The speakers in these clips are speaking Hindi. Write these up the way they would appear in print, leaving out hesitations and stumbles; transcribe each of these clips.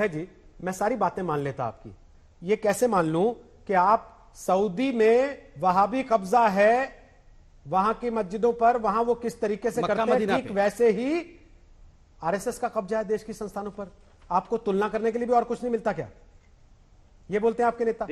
अभय जी, मैं सारी बातें मान लेता आपकी, ये कैसे मान लूं कि आप सऊदी में वहाबी कब्जा है वहां की मस्जिदों पर, वहां वो किस तरीके से करते हैं, ठीक वैसे ही आरएसएस का कब्जा है देश के संस्थानों पर। आपको तुलना करने के लिए भी और कुछ नहीं मिलता क्या? ये बोलते हैं आपके नेता।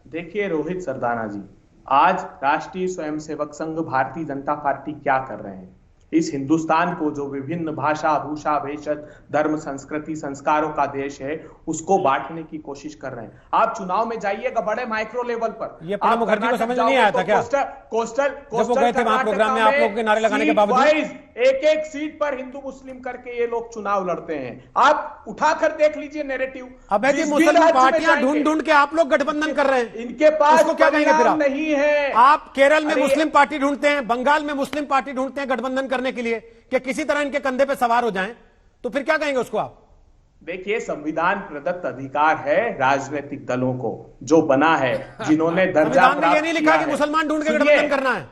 देखिए रोहित सरदाना जी, आज राष्ट्रीय स्वयंसेवक संघ भारतीय जनता पार्टी क्या कर रहे हैं? इस हिंदुस्तान को जो विभिन्न भाषा, भूषा, भेषज, धर्म, संस्कृति, संस्कारों का देश है, उसको बांटने की कोशिश कर रहे हैं। आप चुनाव में जाइएगा बड़े माइक्रो लेवल पर। ये प्रणब मुखर्जी को समझ नहीं आया था क्या? कोस्टल प्रोग्राम में आप लोगों के नारे लगाने के बावजूद एक एक सीट पर हिंदू मुस्लिम करके ये लोग चुनाव लड़ते हैं। आप उठाकर देख लीजिए नैरेटिव। अबे जी, मुसलमान पार्टियां ढूंढ ढूंढ के आप लोग गठबंधन कर रहे हैं, इनके पास उसको क्या कहेंगे फिर आप? नहीं है। आप केरल में मुस्लिम पार्टी ढूंढते हैं, बंगाल में मुस्लिम पार्टी ढूंढते हैं गठबंधन करने के लिए कि किसी तरह इनके कंधे पे सवार हो जाएं, तो फिर क्या कहेंगे उसको आप? देखिए, संविधान प्रदत्त अधिकार है राजनीतिक दलों को, जो बना है, जिन्होंने दर्जा प्राप्त किया है। ये नहीं लिखा कि मुसलमान ढूंढ के गठबंधन करना है।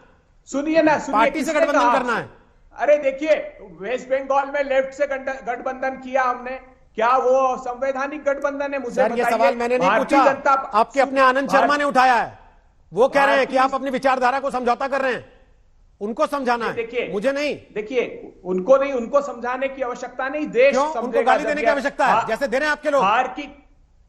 सुनिए ना, पार्टी से गठबंधन करना है। अरे देखिए, वेस्ट बंगाल में लेफ्ट से गठबंधन किया हमने, क्या वो संवैधानिक गठबंधन है? मुझे ये सवाल मैंने नहीं पूछा, आपके अपने आनंद शर्मा ने उठाया है। वो कह रहे हैं कि आप अपनी विचारधारा को समझौता कर रहे हैं, उनको समझाना है। देखिए, मुझे नहीं। देखिए, उनको समझाने की आवश्यकता नहीं। देश उनको गाली देने की आवश्यकता है, जैसे दे रहे हैं आपके लोग।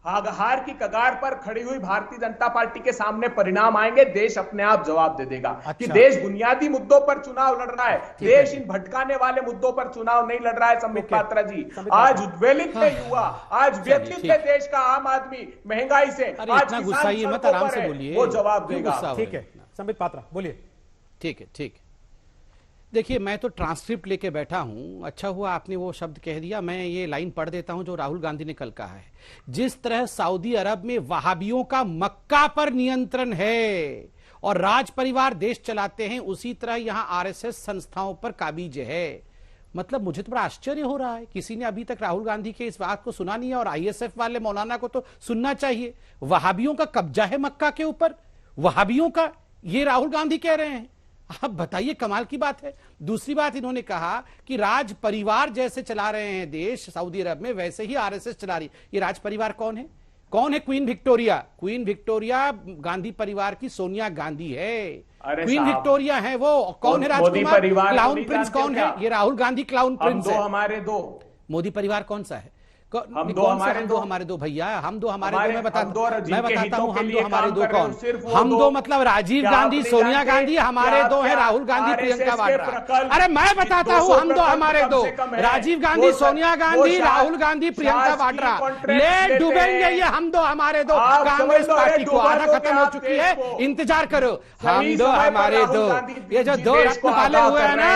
हार की कगार पर खड़ी हुई भारतीय जनता पार्टी के सामने परिणाम आएंगे, देश अपने आप जवाब दे देगा। कि देश बुनियादी मुद्दों पर चुनाव लड़ रहा है, देश इन भटकाने वाले मुद्दों पर चुनाव नहीं लड़ रहा है। संबित पात्रा जी, आज उद्वेलित है युवा, आज व्यथित है देश का आम आदमी महंगाई से, आज गुस्साइए मत, आराम से बोलिए, वो जवाब देगा। ठीक है संबित पात्रा बोलिए। ठीक है। देखिए, मैं तो ट्रांसक्रिप्ट लेके बैठा हूं, अच्छा हुआ आपने वो शब्द कह दिया। मैं ये लाइन पढ़ देता हूं जो राहुल गांधी ने कल कहा है। जिस तरह सऊदी अरब में वहाबियों का मक्का पर नियंत्रण है और राज परिवार देश चलाते हैं, उसी तरह यहां आरएसएस संस्थाओं पर काबिज है। मतलब मुझे तो बड़ा आश्चर्य हो रहा है, किसी ने अभी तक राहुल गांधी के इस बात को सुना नहीं है, और आईएसएफ वाले मौलाना को तो सुनना चाहिए। वहाबियों का कब्जा है मक्का के ऊपर, वहाबियों का, ये राहुल गांधी कह रहे हैं। आप बताइए, कमाल की बात है। दूसरी बात, इन्होंने कहा कि राज परिवार जैसे चला रहे हैं देश सऊदी अरब में, वैसे ही आरएसएस चला रही। ये राज परिवार कौन है? कौन है? Queen Victoria. Queen Victoria Gandhi परिवार की सोनिया गांधी है। क्वीन विक्टोरिया है वो। कौन है राजकुमार? क्लाउन प्रिंस कौन है? ये राहुल गांधी क्लाउन प्रिंस है। हमारे दो मोदी परिवार कौन सा है? हम दो हमारे दो भैया, हम दो हमारे दो। मैं बताता हूँ हम दो हमारे दो कौन? हम दो मतलब राजीव गांधी, सोनिया गांधी हमारे दो हैं, राहुल गांधी, प्रियंका वाड्रा। अरे मैं बताता हूँ, हम दो हमारे दो, राजीव गांधी, सोनिया गांधी, राहुल गांधी, प्रियंका वाड्रा। ले डूबेंगे ये हम दो हमारे दो। कांग्रेस पार्टी को आधा खत्म हो चुकी है, इंतजार करो। हम दो हमारे दो, ये जो दो रत्न पाले हुए हैं ना,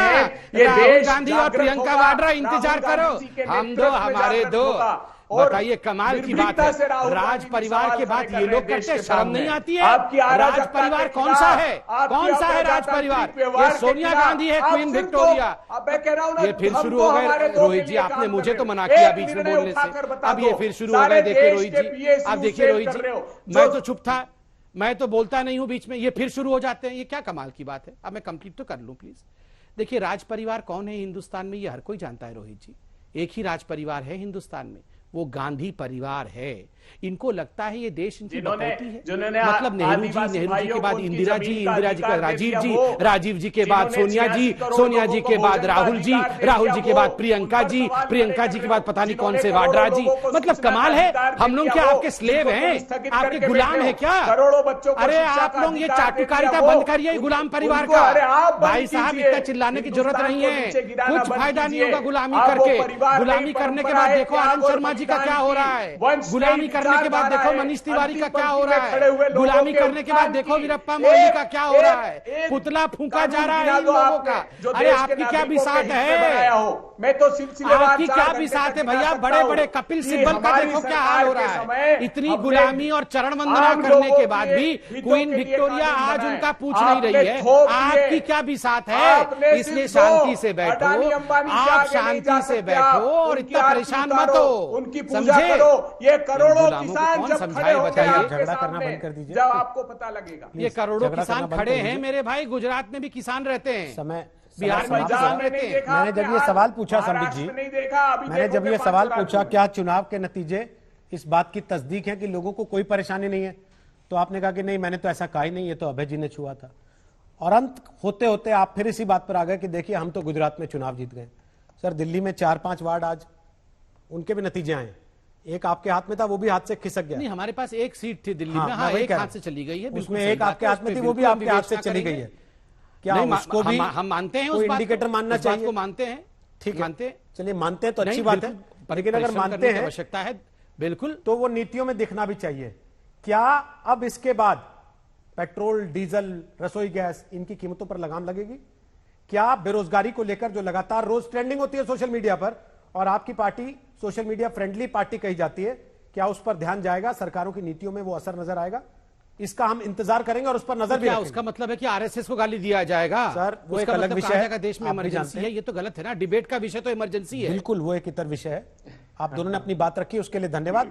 राहुल गांधी और प्रियंका वाड्रा, इंतजार करो। हम दो हमारे दो। बताइए, कमाल की बात है। राज परिवार के बाद ये लोग करते, शर्म नहीं आती है? राज परिवार कौन सा है? कौन सा है राज परिवार? ये सोनिया गांधी है, क्वीन विक्टोरिया। ये फिर शुरू हो गए। रोहित जी, आपने मुझे तो मना किया बीच में बोलने से, अब ये फिर शुरू हो गए। देखिए रोहित जी, अब देखिए रोहित जी, मैं तो चुप था, मैं तो बोलता नहीं हूं बीच में, ये फिर शुरू हो जाते हैं। ये क्या कमाल की बात है? अब मैं कंप्लीट तो कर लूं प्लीज। देखिए, राज परिवार कौन है हिंदुस्तान में, ये हर कोई जानता है रोहित जी। एक ही राज परिवार है हिंदुस्तान में, वो गांधी परिवार है। इनको लगता है ये देश इनकी बकौती है। मतलब नेहरू जी के बाद इंदिरा जी के बाद राजीव जी के बाद सोनिया जी के बाद राहुल जी के बाद प्रियंका जी के बाद पता नहीं कौन से वाड्रा जी। मतलब कमाल है। हम लोग क्या आपके स्लेव हैं? आपके गुलाम है क्या? अरे आप लोग ये चाटुकारिता बंद करिए, गुलाम परिवार का। भाई साहब, इतना चिल्लाने की जरूरत नहीं है, कुछ फायदा नहीं होगा गुलामी करके। गुलामी करने के बाद देखो आनंद शर्मा जी का क्या हो रहा है, गुलामी करने के बाद देखो मनीष तिवारी का क्या हो रहा है, गुलामी करने के बाद देखो वीरप्पा मोइली का क्या हो रहा है। पुतला फूंका जा रहा है इन लोगों का। अरे आपकी क्या बिसात है? मैं तो आपकी क्या बिसात है भैया? बड़े बड़े कपिल सिब्बल का देखो क्या हाल हो रहा है। इतनी गुलामी और चरण वंदना करने के बाद भी क्वीन विक्टोरिया आज उनका पूछ नहीं रही है। आपकी क्या बिसात है? इसलिए शांति से बैठो, आप शांति से बैठो और इतना परेशान मत हो। उनकी पूजा करो। ये करोड़ों किसान जब खड़े हो बताइए, झगड़ा करना बंद कर दीजिए, जब आपको पता लगेगा। ये करोड़ों किसान खड़े हैं मेरे भाई, गुजरात में भी किसान रहते हैं। बिहार में मैंने जब ये सवाल पूछा संबित जी, मैंने जब ये सवाल पूछा क्या चुनाव के नतीजे इस बात की तस्दीक है कि लोगों को कोई परेशानी नहीं है, तो आपने कहा कि नहीं मैंने तो ऐसा कहा ही नहीं, ये तो अभय जी ने छुआ था। और अंत होते होते आप फिर इसी बात पर आ गए कि देखिए हम तो गुजरात में चुनाव जीत गए। सर दिल्ली में 4-5 वार्ड आज उनके भी नतीजे आए, एक आपके हाथ में था वो भी हाथ से खिसक गया। नहीं, हमारे पास एक सीट थी दिल्ली में, हाँ, एक हाथ से चली गई है, उसमें एक आपके हाथ में थी वो भी आपके हाथ से चली गई है। क्या उसको भी हम मानते हैं, कोई इंडिकेटर मानना चाहिए को मानते हैं, ठीक मानते हैं, चलिए मानते हैं तो अच्छी बात है, लेकिन अगर मानते हैं आवश्यकता है बिल्कुल, तो वो नीतियों में दिखना भी चाहिए। क्या अब इसके बाद पेट्रोल, डीजल, रसोई गैस इनकी कीमतों पर लगाम लगेगी? क्या बेरोजगारी को लेकर जो लगातार रोज ट्रेंडिंग होती है सोशल मीडिया पर, और आपकी party social media friendly party कही जाती है, क्या उस पर ध्यान जाएगा? सरकारों की नीतियों में वो असर नजर आएगा? इसका हम इंतजार करेंगे और उस पर नजर भी रखेंगे। उसका मतलब है कि आरएसएस को गाली दिया जाएगा? सर वो एक अलग विषय है, देश में इमरजेंसी है, ये तो गलत है ना। डिबेट का विषय तो इमरजेंसी है। बिल्कुल वो एक इतर विषय है। आप दोनों ने अपनी बात रखी, उसके लिए धन्यवाद।